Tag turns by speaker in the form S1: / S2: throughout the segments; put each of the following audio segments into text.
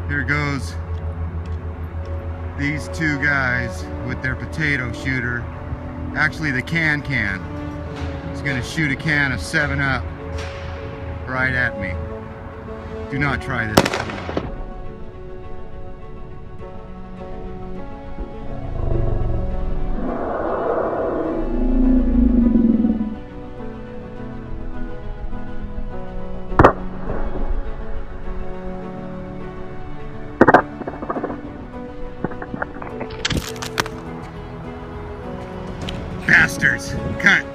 S1: Here goes these two guys with their potato shooter. Actually, the can. He's gonna shoot a can of 7-Up right at me. Do not try this at home. Bastards! Cut!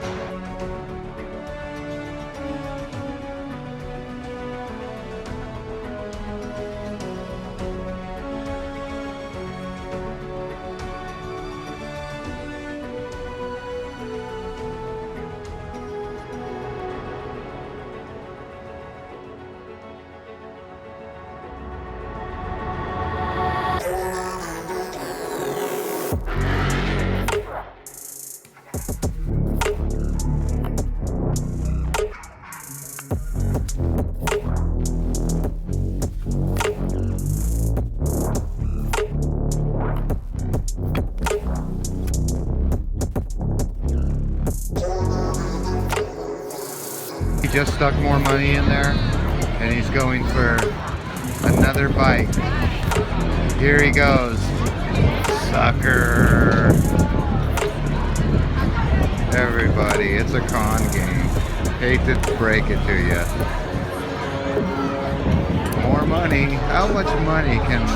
S1: He just stuck more money in there and he's going for another bite. Here he goes. Sucker. Everybody, it's a con game. Hate to break it to you. More money. How much money can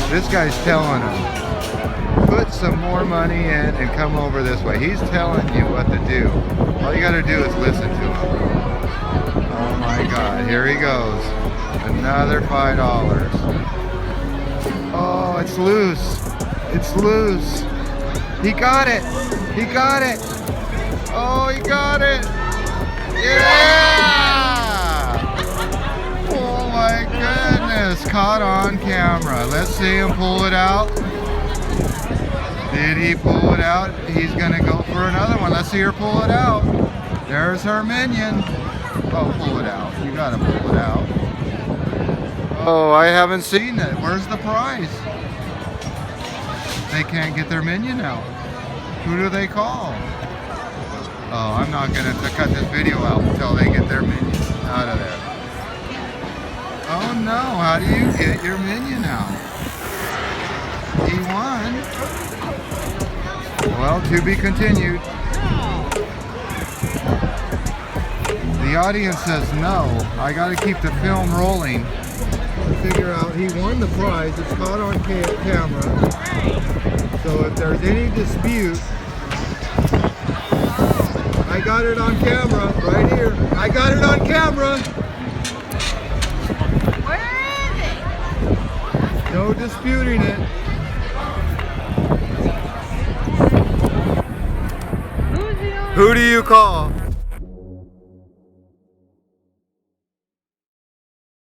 S1: this guy's telling him? Put some more money in and come over this way. He's telling you what to do. All you gotta do is listen to him. Oh my God, here he goes. Another $5. Oh, it's loose. It's loose. He got it. He got it. Oh, he got it. Yeah! Oh my goodness, caught on camera. Let's see him pull it out. Did he pull it out? He's gonna go for another one. Let's see her pull it out. There's her minion. Oh, pull it out. You gotta pull it out. Oh, I haven't seen it. Where's the prize? They can't get their minion out. Who do they call? Oh, I'm not gonna cut this video out until they get their minion out of there. Oh no, how do you get your minion out? He won. Well, to be continued. The audience says no. I got to keep the film rolling to figure out he won the prize. It's caught on camera. So if there's any dispute, I got it on camera right here. I got it on camera.
S2: Where is it?
S1: No disputing it.
S2: Who's the owner?
S1: Who do you call?